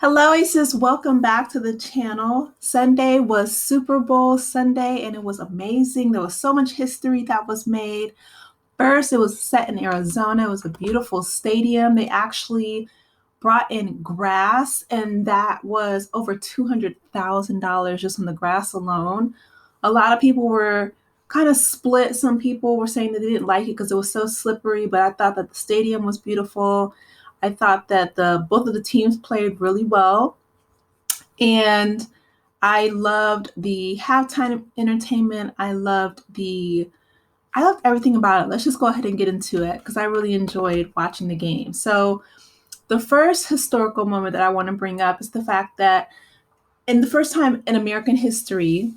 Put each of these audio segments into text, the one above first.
Hello, Aces. Welcome back to the channel. Sunday was Super Bowl Sunday, and it was amazing. There was so much history that was made. First, it was set in Arizona. It was a beautiful stadium. They actually brought in grass, and that was over $200,000 just on the grass alone. A lot of people were kind of split. Some people were saying that they didn't like it because it was so slippery, but I thought that the stadium was beautiful. I thought that the both of the teams played really well, and I loved the halftime entertainment. I loved everything about it. Let's just go ahead and get into it because I really enjoyed watching the game. So, the first historical moment that I want to bring up is the fact that in the first time in American history,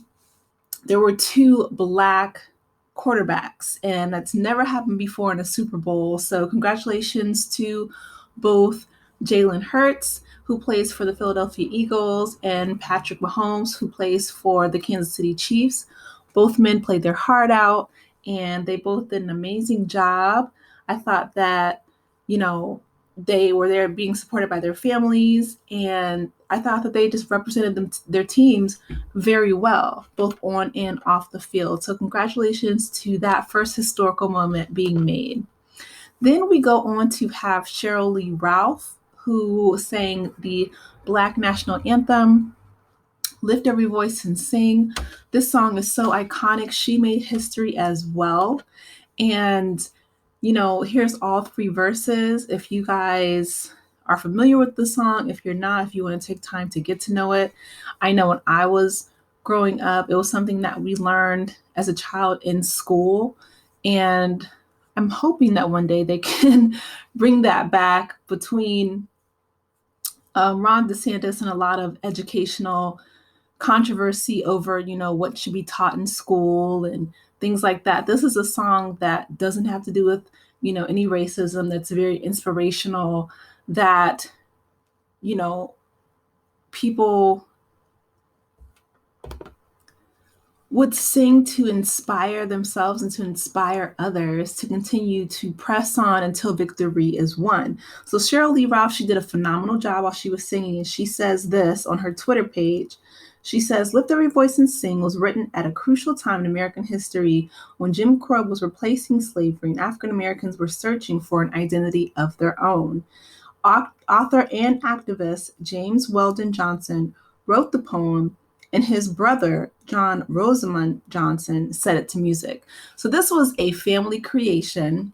there were two black quarterbacks, and that's never happened before in a Super Bowl. So, congratulations to both Jalen Hurts, who plays for the Philadelphia Eagles, and Patrick Mahomes, who plays for the Kansas City Chiefs. Both men played their heart out, and they both did an amazing job. I thought that, you know, they were there being supported by their families, and I thought that they just represented their teams very well, both on and off the field. So, congratulations to that first historical moment being made. Then we go on to have Sheryl Lee Ralph, who sang the Black National Anthem, Lift Every Voice and Sing. This song is so iconic. She made history as well. And, here's all three verses. If you guys are familiar with the song, if you're not, if you want to take time to get to know it, I know when I was growing up, it was something that we learned as a child in school. And I'm hoping that one day they can bring that back between Ron DeSantis and a lot of educational controversy over, what should be taught in school and things like that. This is a song that doesn't have to do with, any racism, that's very inspirational, that, people would sing to inspire themselves and to inspire others to continue to press on until victory is won. So Sheryl Lee Ralph, she did a phenomenal job while she was singing, and she says this on her Twitter page. She says, "Lift Every Voice and Sing" was written at a crucial time in American history when Jim Crow was replacing slavery and African Americans were searching for an identity of their own. Author and activist James Weldon Johnson wrote the poem, and his brother, John Rosamond Johnson, set it to music. So this was a family creation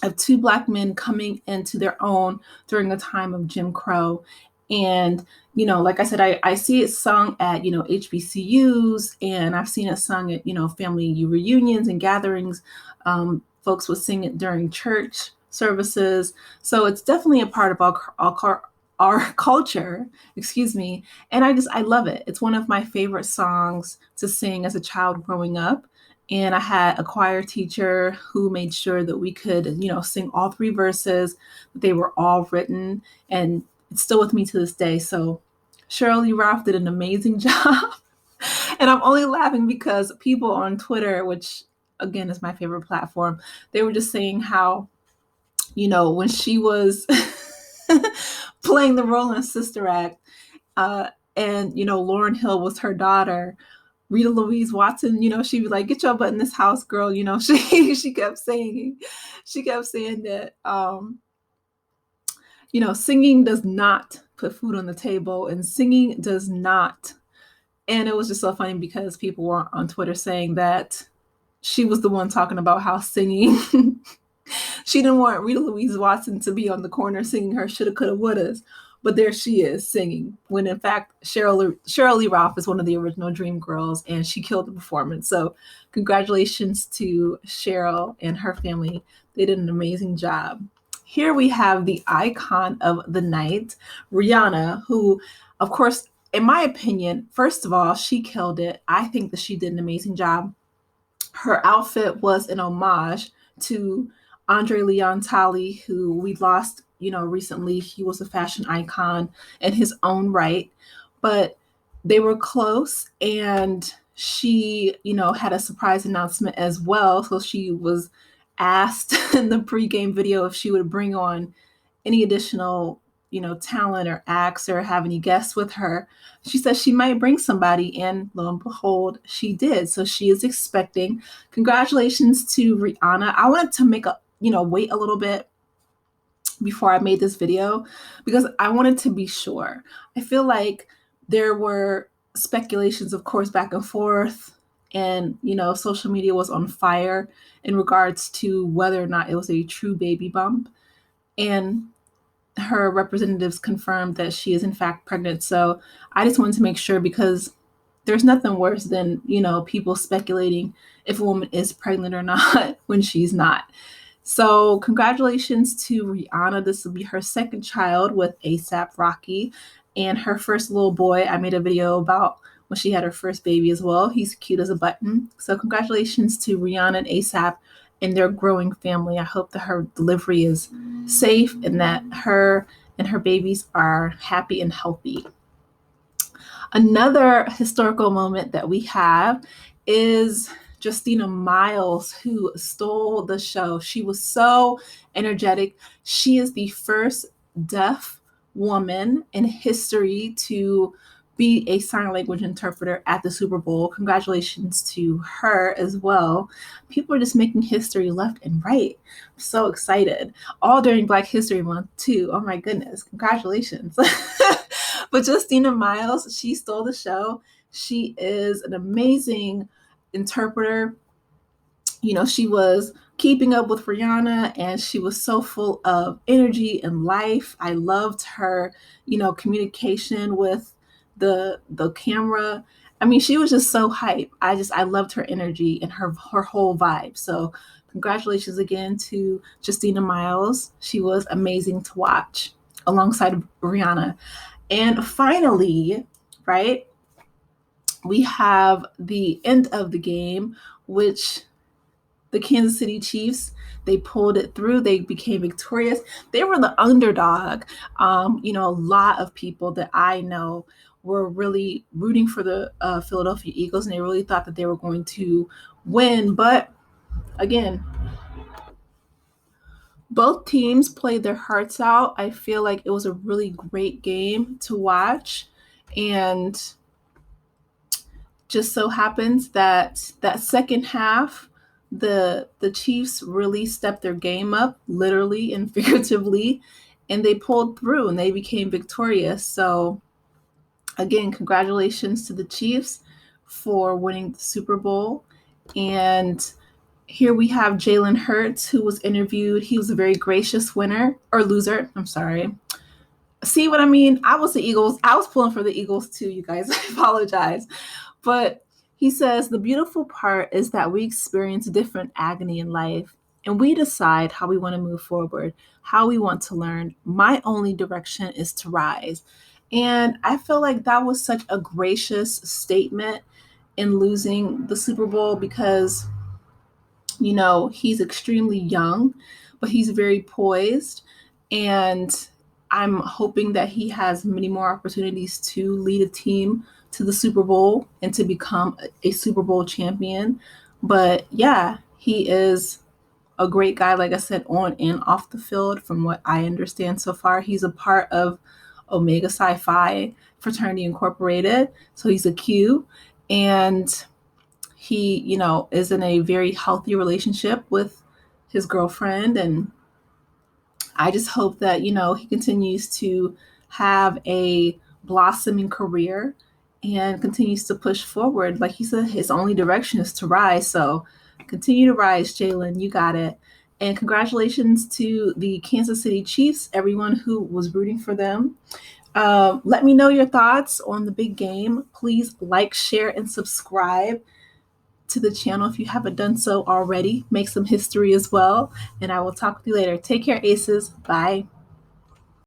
of two Black men coming into their own during the time of Jim Crow. And, like I said, I see it sung at, HBCUs, and I've seen it sung at, family reunions and gatherings. Folks would sing it during church services. So it's definitely a part of our culture, excuse me. And I love it. It's one of my favorite songs to sing as a child growing up. And I had a choir teacher who made sure that we could, sing all three verses, that they were all written, and it's still with me to this day. So Sheryl Lee Ralph did an amazing job. And I'm only laughing because people on Twitter, which again is my favorite platform, they were just saying how, when she was playing the role in Sister Act, and Lauryn Hill was her daughter, Rita Louise Watson, she'd be like, "Get your butt in this house, girl." She kept saying that, singing does not put food on the table, and singing does not. And it was just so funny because people were on Twitter saying that she was the one talking about how singing she didn't want Rita Louise Watson to be on the corner singing her shoulda, coulda, wouldas. But there she is singing, when in fact Sheryl Lee Ralph is one of the original Dream Girls, and she killed the performance. So congratulations to Sheryl and her family. They did an amazing job. Here we have the icon of the night, Rihanna, who, of course, in my opinion, first of all, she killed it. I think that she did an amazing job. Her outfit was an homage to Andre Leon Talley, who we lost, recently. He was a fashion icon in his own right, but they were close, and she, had a surprise announcement as well. So she was asked in the pregame video if she would bring on any additional talent or acts or have any guests with her, she said she might bring somebody, and lo and behold, she did. So she is expecting. Congratulations to Rihanna. I wanted to wait a little bit before I made this video because I wanted to be sure. I feel like there were speculations, of course, back and forth, and social media was on fire in regards to whether or not it was a true baby bump. And her representatives confirmed that she is in fact pregnant. So I just wanted to make sure, because there's nothing worse than, people speculating if a woman is pregnant or not when she's not. So congratulations to Rihanna. This will be her second child with A$AP Rocky, and her first little boy. I made a video about when she had her first baby as well. He's cute as a button. So congratulations to Rihanna and A$AP and their growing family. I hope that her delivery is safe and that her and her babies are happy and healthy. Another historical moment that we have is Justina Miles, who stole the show. She was so energetic. She is the first deaf woman in history to be a sign language interpreter at the Super Bowl. Congratulations to her as well. People are just making history left and right. I'm so excited. All during Black History Month too. Oh my goodness. Congratulations. But Justina Miles, she stole the show. She is an amazing interpreter. She was keeping up with Rihanna, and she was so full of energy and life. I loved her, communication with the camera. I mean, she was just so hype. I loved her energy and her whole vibe. So congratulations again to Justina Miles. She was amazing to watch alongside Rihanna. And finally, right, we have the end of the game, which the Kansas City Chiefs, they pulled it through. They became victorious. They were the underdog. A lot of people that I know were really rooting for the Philadelphia Eagles, and they really thought that they were going to win. But again, both teams played their hearts out. I feel like it was a really great game to watch. And just so happens that second half, the Chiefs really stepped their game up, literally and figuratively, and they pulled through and they became victorious. So again, congratulations to the Chiefs for winning the Super Bowl. And here we have Jalen Hurts, who was interviewed. He was a very gracious winner or loser. I'm sorry. See what I mean? I was the Eagles. I was pulling for the Eagles too, you guys. I apologize. But he says, the beautiful part is that we experience different agony in life, and we decide how we want to move forward, how we want to learn. My only direction is to rise. And I feel like that was such a gracious statement in losing the Super Bowl because, he's extremely young, but he's very poised. And I'm hoping that he has many more opportunities to lead a team to the Super Bowl and to become a Super Bowl champion. But yeah, he is a great guy, like I said, on and off the field. From what I understand so far, he's a part of Omega Psi Phi Fraternity Incorporated. So he's a Q, and he, is in a very healthy relationship with his girlfriend. And I just hope that, he continues to have a blossoming career and continues to push forward. Like he said, his only direction is to rise. So continue to rise, Jalen. You got it. And congratulations to the Kansas City Chiefs, everyone who was rooting for them. Let me know your thoughts on the big game. Please like, share, and subscribe to the channel if you haven't done so already. Make some history as well. And I will talk with you later. Take care, Aces. Bye.